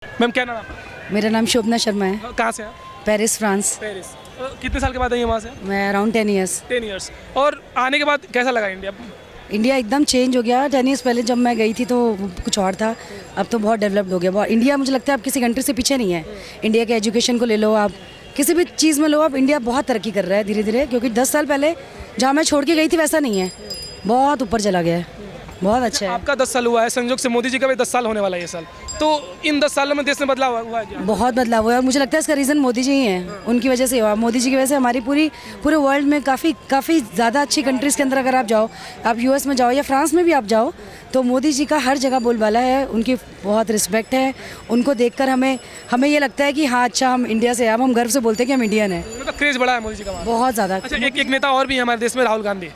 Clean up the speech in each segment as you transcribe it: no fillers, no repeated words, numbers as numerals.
Ma'am क्या नाम है आपका? मेरा नाम शोभना शर्मा है। कहाँ से हैं? Paris, France. पेरिस। कितने साल के बाद आई हैं वहाँ से? मैं अराउंड 10 ईयर्स। 10 ईयर्स। और आने के बाद कैसा लगा इंडिया? इंडिया एकदम चेंज हो गया। 10 ईयर्स पहले जब मैं गई थी तो कुछ और था, अब तो बहुत डेवलप्ड हो गया। बहुत इंडिया मुझे लगता है अब किसी कंट्री से पीछे नहीं है। इंडिया के एजुकेशन को ले लो, आप किसी भी चीज़ में लो, आप इंडिया बहुत तरक्की कर रहा है धीरे धीरे। क्योंकि 10 साल पहले जहाँ मैं छोड़ के गई थी वैसा नहीं है, बहुत ऊपर चला गया है, बहुत अच्छा है। आपका 10 साल हुआ है, संयोग से मोदी जी का भी 10 साल होने वाला है ये साल। तो इन 10 सालों में देश में बदलाव हुआ है क्या? बहुत बदलाव हुआ है और मुझे लगता है इसका रीज़न मोदी जी ही हैं। उनकी वजह से हुआ। मोदी जी की वजह से हमारी पूरे वर्ल्ड में काफ़ी ज़्यादा अच्छी कंट्रीज़ के अंदर अगर आप जाओ, आप यूएस में जाओ या फ्रांस में भी आप जाओ, तो मोदी जी का हर जगह बोलबाला है। उनकी बहुत रिस्पेक्ट है। उनको देखकर हमें ये लगता है कि हाँ अच्छा, हम इंडिया से, अब हम गर्व से बोलते हैं कि हम इंडियन हैं। मतलब क्रेज बड़ा है मोदी जी का वहाँ। बहुत ज़्यादा। अच्छा, एक नेता और भी है हमारे देश में, राहुल गांधी।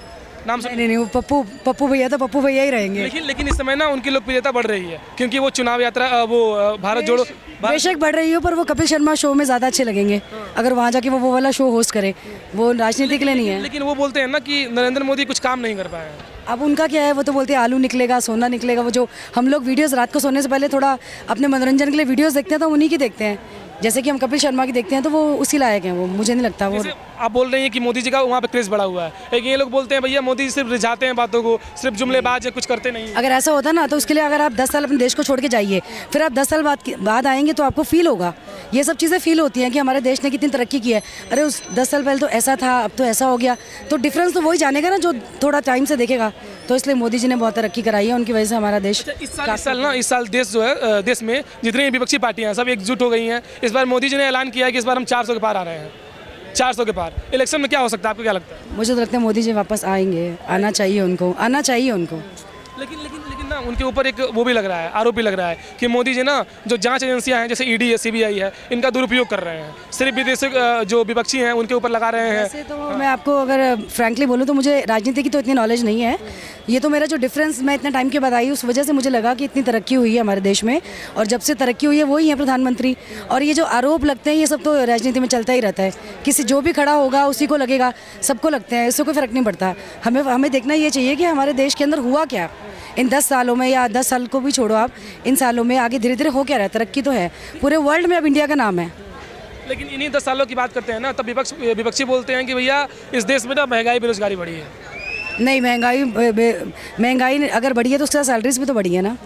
नाम सुन? नहीं, वो पप्पू भैया तो पप्पू भैया ही रहेंगे। लेकिन इस समय ना उनकी लोकप्रियता बढ़ रही है क्योंकि वो चुनाव यात्रा, वो भारत जोड़ो। बेशक बढ़ रही हो, पर वो कपिल शर्मा शो में ज़्यादा अच्छे लगेंगे अगर वहाँ जाके वो वाला शो होस्ट करे। वो राजनीति के लिए नहीं है। लेकिन वो बोलते हैं ना कि नरेंद्र मोदी कुछ काम नहीं कर पाए हैं। अब उनका क्या है, वो तो बोलते हैं आलू निकलेगा, सोना निकलेगा। वो जो हम लोग वीडियोस रात को सोने से पहले थोड़ा अपने मनोरंजन के लिए वीडियोस देखते हैं तो उन्हीं की देखते हैं। जैसे कि हम कपिल शर्मा की देखते हैं तो वो उसी लायक हैं। वो मुझे नहीं लगता वो। जैसे आप बोल रही हैं कि मोदी जी का वहाँ पे क्रेज बढ़ा हुआ है, लेकिन ये लोग बोलते हैं भैया मोदी जी सिर्फ रिझाते हैं बातों को, सिर्फ जुमलेबाज है, कुछ करते नहीं हैं। अगर ऐसा होता ना तो उसके लिए अगर आप 10 साल अपने देश को छोड़ के जाइए, फिर आप 10 साल बाद आएंगे तो आपको फील होगा। ये सब चीज़ें फील होती हैं कि हमारे देश ने कितनी तरक्की की है। अरे उस 10 साल पहले तो ऐसा था, अब तो ऐसा हो गया। तो डिफरेंस तो वही जानेगा ना जो थोड़ा टाइम से देखेगा। तो इसलिए मोदी जी ने बहुत तरक्की कराई है, उनकी वजह से हमारा देश। इस साल देश जो है, देश में जितनी विपक्षी पार्टियां हैं सब एकजुट हो गई हैं। इस बार मोदी जी ने ऐलान किया है कि इस बार हम 400 के पार आ रहे हैं। 400 के पार इलेक्शन में क्या हो सकता है, आपको क्या लगता है? मुझे तो लगता है मोदी जी वापस आएंगे, आना चाहिए उनको। लेकिन ना उनके ऊपर एक वो भी लग रहा है, आरोप भी लग रहा है कि मोदी जी ना जो जांच एजेंसियां हैं जैसे ईडी है, सीबीआई है, इनका दुरुपयोग कर रहे हैं। सिर्फ विदेशी जो विपक्षी हैं उनके ऊपर लगा रहे हैं। वैसे तो मैं आपको अगर फ्रैंकली बोलूँ तो मुझे राजनीति की तो इतनी नॉलेज नहीं है। ये तो मेरा जो डिफरेंस मैं इतने टाइम के बाद आई, उस वजह से मुझे लगा कि इतनी तरक्की हुई है हमारे देश में, और जब से तरक्की हुई है वही है प्रधानमंत्री। और ये जो आरोप लगते हैं ये सब तो राजनीति में चलता ही रहता है। किसी जो भी खड़ा होगा उसी को लगेगा, सबको लगते हैं, इससे कोई फ़र्क नहीं पड़ता। हमें देखना ये चाहिए कि हमारे देश के अंदर हुआ क्या इन 10 सालों में, या 10 साल को भी छोड़ो आप, इन सालों में आगे धीरे धीरे हो क्या रहा है। तरक्की तो है, पूरे वर्ल्ड में अब इंडिया का नाम है। लेकिन इन्हीं 10 सालों की बात करते हैं ना, तब विपक्षी बोलते हैं कि भैया इस देश में ना महंगाई, बेरोजगारी बढ़ी है। नहीं, महंगाई अगर बढ़ी है तो उसके साथ सैलरीज भी तो बढ़ी है ना।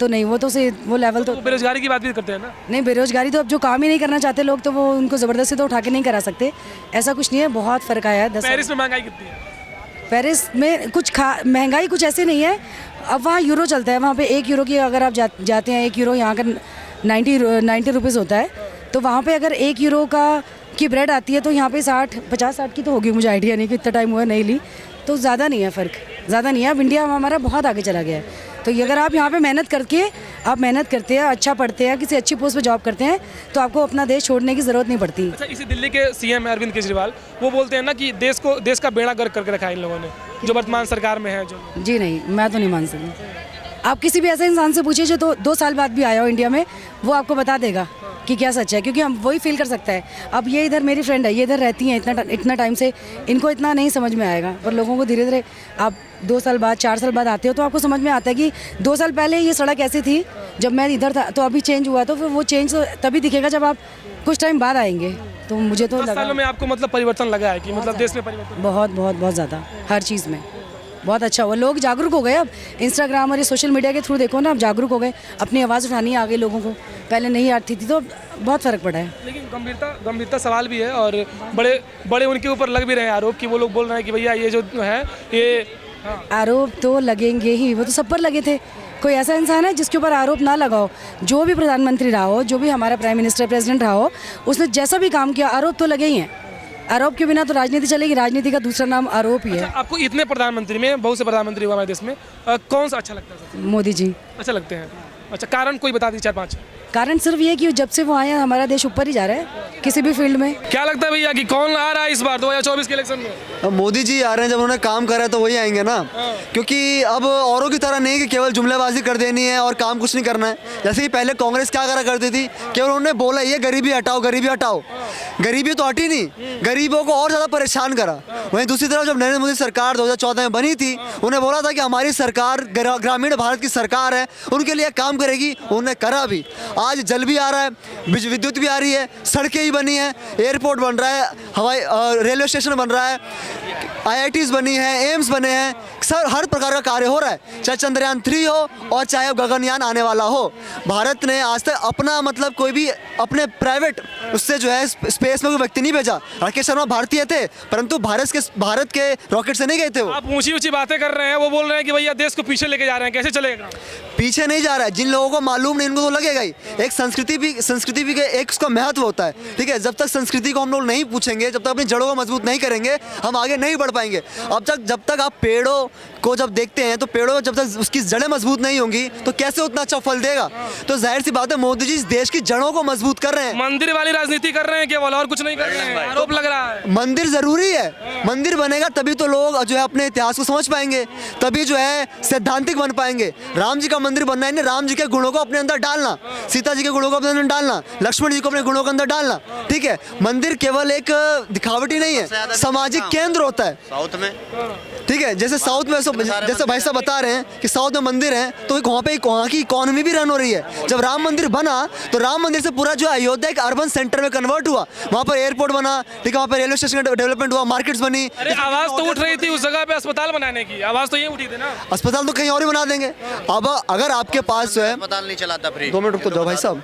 तो नहीं, वो लेवल तो बेरोजगारी की बात भी करते हैं ना। नहीं, बेरोजगारी तो अब जो काम ही नहीं करना चाहते लोग तो वो उनको ज़बरदस्ती तो उठा के नहीं करा सकते। ऐसा कुछ नहीं है, बहुत फ़र्क आया है। पेरिस में महंगाई कितनी है? पेरिस में महंगाई कुछ ऐसे नहीं है। अब वहाँ यूरो चलता है, वहाँ पे 1 यूरो की अगर आप जाते हैं, 1 यूरो यहाँ का 90 रुपीज़ होता है। तो वहाँ पे अगर 1 यूरो की ब्रेड आती है तो यहाँ पे 50-60 की तो होगी, मुझे आइडिया नहीं कि इतना टाइम हुआ नहीं ली। तो ज़्यादा नहीं है, फ़र्क ज़्यादा नहीं है। अब इंडिया हमारा बहुत आगे चला गया है। तो ये अगर आप यहाँ पे मेहनत करते हैं, अच्छा पढ़ते हैं, किसी अच्छी पोस्ट पे जॉब करते हैं, तो आपको अपना देश छोड़ने की ज़रूरत नहीं पड़ती। अच्छा, इसी दिल्ली के सीएम अरविंद केजरीवाल वो बोलते हैं ना कि देश का बेड़ा गर्क करके रखा है इन लोगों ने, जो वर्तमान सरकार में है। जो जी नहीं, मैं तो नहीं मान सकती। आप किसी भी ऐसे इंसान से पूछिए जो 2 साल बाद भी आया हो इंडिया में, वो आपको बता देगा कि क्या सच है, क्योंकि हम वही फील कर सकता है। अब ये इधर मेरी फ्रेंड है, ये इधर रहती हैं इतना टाइम से, इनको इतना नहीं समझ में आएगा, पर लोगों को धीरे धीरे आप 2 साल बाद, 4 साल बाद आते हो तो आपको समझ में आता है कि 2 साल पहले ये सड़क ऐसी थी जब मैं इधर था, तो अभी चेंज हुआ। तो फिर वो चेंज तो तभी दिखेगा जब आप कुछ टाइम बाद आएंगे। तो मुझे तो 10 सालों में आपको मतलब परिवर्तन लगा है कि मतलब देश में परिवर्तन बहुत ज़्यादा, हर चीज़ में बहुत अच्छा हुआ। लोग जागरूक हो गए। अब इंस्टाग्राम और ये सोशल मीडिया के थ्रू देखो ना, अब जागरूक हो गए, अपनी आवाज़ उठानी आ गई लोगों को, पहले नहीं आती थी। तो बहुत फ़र्क पड़ा है। लेकिन गंभीरता सवाल भी है, और बड़े उनके ऊपर लग भी रहे हैं आरोप कि वो लोग बोल रहे हैं कि भैया ये जो है ये आरोप तो लगेंगे ही, वो तो सब पर लगे थे। कोई ऐसा इंसान है जिसके ऊपर आरोप ना लगाओ? जो भी प्रधानमंत्री रहा हो, जो भी हमारा प्राइम मिनिस्टर, प्रेसिडेंट रहा हो, उसने जैसा भी काम किया, आरोप तो लगे ही हैं। आरोप के बिना तो राजनीति चलेगी? राजनीति का दूसरा नाम आरोप ही है। अच्छा, आपको इतने प्रधानमंत्री में, बहुत से प्रधानमंत्री हुआ हमारे देश में, कौन सा अच्छा लगता है सबसे? मोदी जी अच्छा लगते हैं। अच्छा, कारण कोई बता दीजिए 4-5। कारण सिर्फ ये कि जब से वो आए हैं हमारा देश ऊपर ही जा रहा है किसी भी फील्ड में। क्या लगता है भैया कि कौन आ रहा है इस बार 2024 के इलेक्शन में? अब मोदी जी आ रहे हैं, जब उन्होंने काम करा है तो वही आएंगे ना। क्योंकि अब औरों की तरह नहीं कि केवल जुमलेबाजी कर देनी है और काम कुछ नहीं करना है। जैसे कि पहले कांग्रेस क्या करा करती थी, केवल उन्होंने बोला ये गरीबी हटाओ, गरीबी हटाओ। गरीबी तो हटी नहीं, गरीबों को और ज़्यादा परेशान करा। वहीं दूसरी तरफ जब नरेंद्र मोदी सरकार 2014 में बनी थी, उन्हें बोला था कि हमारी सरकार ग्रामीण भारत की सरकार है, उनके लिए काम करेगी, उन्होंने करा भी। आज जल भी आ रहा है, विद्युत भी आ रही है, सड़कें ही बनी हैं, एयरपोर्ट बन रहा है, हवाई रेलवे स्टेशन बन रहा है, IITs बनी है, एम्स बने हैं, सर हर प्रकार का कार्य हो रहा है, चाहे चंद्रयान 3 हो और चाहे गगनयान आने वाला हो। भारत ने आज तक अपना मतलब कोई भी अपने प्राइवेट उससे जो है स्पेस में कोई व्यक्ति नहीं भेजा। राकेश शर्मा भारतीय थे, परंतु भारत के रॉकेट से नहीं गए थे वो। आप ऊंची ऊंची बातें कर रहे हैं, वो बोल रहे हैं कि भैया देश को पीछे लेके जा रहे हैं, कैसे चलेगा? पीछे नहीं जा रहा है, जिन लोगों को मालूम नहीं उनको तो लगेगा ही। एक संस्कृति भी एक उसका महत्व होता है, ठीक है। जब तक संस्कृति को हम लोग नहीं पूछेंगे, जब तक अपनी जड़ों को मजबूत नहीं करेंगे, हम आगे नहीं बढ़ पाएंगे। जब तक आप पेड़ों को जब देखते हैं तो पेड़ों जब तक उसकी जड़ें मजबूत नहीं होंगी तो कैसे उतना अच्छा फल देगा? तो जाहिर सी बात है मोदी जी इस देश की जड़ों को मजबूत कर रहे हैं। मंदिर वाली राजनीति कर रहे हैं केवल, और कुछ नहीं कर रहे हैं, आरोप लग रहा है। मंदिर जरूरी है, मंदिर बनेगा तभी तो लोग जो है अपने इतिहास को समझ पाएंगे, तभी जो है सैद्धांतिक बन पाएंगे। राम जी का मंदिर बनना है ना, राम जी के गुणों को अपने अंदर डालना, सीता जी के गुणों को अपने अंदर डालना, लक्ष्मण जी को अपने गुणों के अंदर डालना, ठीक है। मंदिर केवल एक दिखावटी नहीं है, सामाजिक केंद्र होता है साउथ में, ठीक है। जैसे साउथ में जैसे भाई साहब बता रहे हैं कि साउथ में मंदिर है तो वहाँ की इकोनॉमी भी रन हो रही है। जब राम मंदिर बना तो राम मंदिर से पूरा जो अयोध्या एक अर्बन सेंटर में कन्वर्ट हुआ, वहाँ पर एयरपोर्ट बना, ठीक है, वहाँ पर रेलवे स्टेशन का डेवलपमेंट हुआ, मार्केट्स बनी। अरे आवाज तो उठ रही थी उस जगह पे अस्पताल बनाने की, आवाज तो ये उठी थी ना। अस्पताल तो कहीं और ही बना देंगे। अब अगर आपके पास जो है, अस्पताल नहीं चलाता फ्री। 2 मिनट रुक तो जाओ भाई साहब,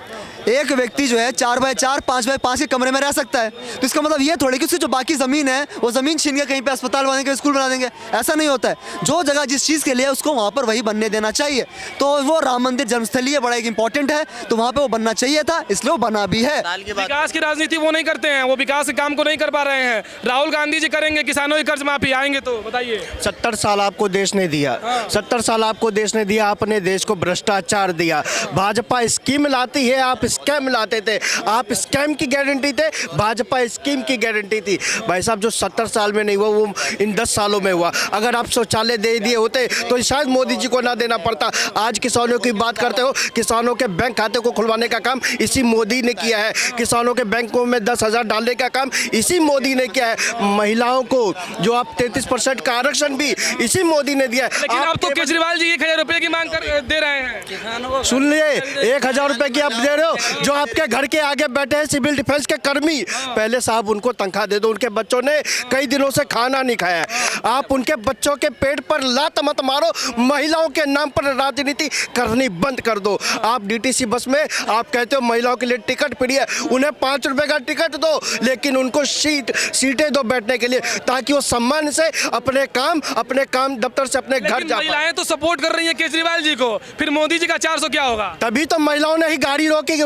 एक व्यक्ति जो है 4x4 5x5 के कमरे में रह सकता है, तो इसका मतलब ये थोड़ी कि उसकी जो बाकी जमीन है वो जमीन छीन के कहीं पे अस्पताल बनाएंगे, स्कूल बना देंगे, ऐसा नहीं होता है। जो जगह जिस चीज़ के लिए उसको वहाँ पर वही बनने देना चाहिए। तो वो राम मंदिर जन्मस्थली है, बड़ा एक इंपॉर्टेंट है, तो वहाँ पे वो बनना चाहिए था, इसलिए वो बना भी है। विकास की राजनीति वो नहीं करते हैं, वो विकास के काम को नहीं कर पा रहे हैं। राहुल गांधी जी करेंगे, किसानों की कर्ज माफी आएंगे तो बताइए। 70 साल आपको देश ने दिया, 70 साल आपको देश ने दिया, आपने देश को भ्रष्टाचार दिया। भाजपा स्कीम लाती है, आप स्कैम लाते थे। आप स्कैम की गारंटी थे, भाजपा स्कीम की गारंटी थी। भाई साहब जो 70 साल में नहीं हुआ वो इन 10 सालों में हुआ। अगर आप शौचालय दे दिए होते तो शायद मोदी जी को ना देना पड़ता। आज किसानों की बात करते हो, किसानों के बैंक खाते को खुलवाने का काम इसी मोदी ने किया है। किसानों के बैंकों में 10,000 डालने का काम इसी मोदी ने किया है। महिलाओं को जो आप 33% का आरक्षण भी इसी मोदी ने दिया है। लेकिन अब तो केजरीवाल जी 1,000 रुपए की मांग कर दे रहे हैं। सुन लिए, 1,000 रुपए की आप दे रहे हो। जो आपके घर के आगे बैठे हैं सिविल डिफेंस के कर्मी, पहले साहब उनको तनख्वाह दे दो। उनके बच्चों ने कई दिनों से खाना नहीं खाया। आप उनके बच्चों के पेट पर लात मत मारो, महिलाओं के नाम पर राजनीति करनी बंद कर दो। आप DTC बस में आप कहते हो महिलाओं के लिए टिकट फ्री है, उन्हें 5 रुपए का टिकट दो, लेकिन उनको सीटें दो बैठने के लिए, ताकि वो सम्मान से अपने काम दफ्तर से अपने घर जा। महिलाएं तो सपोर्ट कर रही हैं केजरीवाल जी को, फिर मोदी जी का 400 क्या होगा? तभी तो महिलाओं ने ही गाड़ी रोक के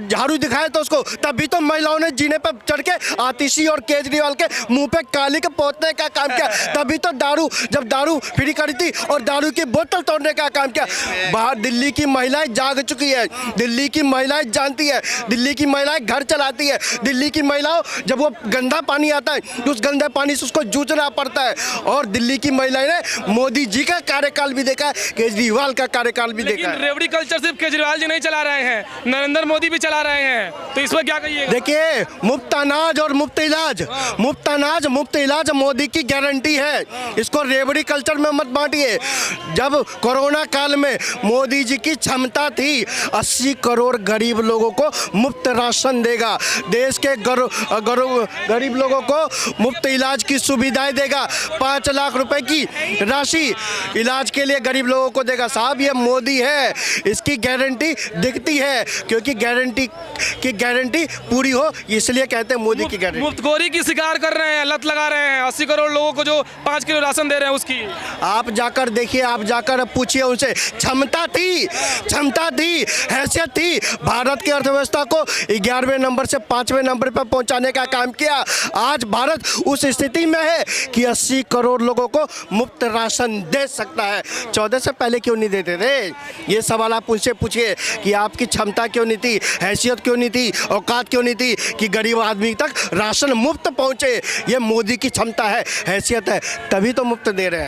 झाड़ू दिखाया तो उसको, तभी तो महिलाओं ने जीने पर चढ़ के आतिशी और केजरीवाल के मुंह पे काली के पोतने का काम किया। तभी तो जब दारू फ्री करी थी और दारू की बोतल तोड़ने का काम किया। बाहर दिल्ली की महिलाएं जाग चुकी है, दिल्ली की महिलाएं जानती है, दिल्ली की महिलाएं घर चलाती है। दिल्ली की महिलाओं जब वो गंदा पानी आता है तो उस गंदे पानी से उसको जूझना पड़ता है। और दिल्ली की महिलाएं ने मोदी जी का कार्यकाल भी देखा है, केजरीवाल का कार्यकाल भी देखा है। रेवड़ी कल्चर सिर्फ केजरीवाल जी नहीं चला रहे हैं, नरेंद्र मोदी भी चला रहे हैं, तो इस पर क्या कहिएगा? देखिए, मुफ्त अनाज और मुफ्त इलाज, मुफ्त अनाज मुफ्त इलाज मोदी की गारंटी है। इसको रेवड़ी कल्चर में मत बांटिए। जब कोरोना काल में मोदी जी की क्षमता थी 80 करोड़ गरीब लोगों को मुफ्त राशन देगा, देश के गरीब लोगों को मुफ्त इलाज की सुविधाएं देगा, 5 लाख रुपए की राशि इलाज के लिए गरीब लोगों को देगा। साहब ये मोदी है, इसकी गारंटी दिखती है, क्योंकि गारंटी पूरी हो इसलिए कहते हैं मोदी की गारंटी। मुफ्तखोरी की शिकार कर रहे हैं, लत लगा रहे हैं 80 करोड़ लोगों को जो 5 किलो राशन दे रहे हैं उसकी। आप जाकर देखिए, आप जाकर पूछिए उनसे। क्षमता थी, हैसियत थी, भारत की अर्थव्यवस्था को 11वें नंबर से 5वें नंबर पर पहुंचाने का काम किया। आज भारत उस स्थिति में है कि 80 करोड़ लोगों को मुफ्त राशन दे सकता है। 14 से पहले क्यों नहीं देते थे? ये सवाल आप उनसे पूछिए कि आपकी क्षमता क्यों नहीं थी, हैसियत क्यों नहीं थी, औकात क्यों नहीं थी कि गरीब आदमी तक राशन मुफ्त पहुंचे। ये मोदी की क्षमता है, हैसियत है, तभी तो मुफ्त दे रहे हैं।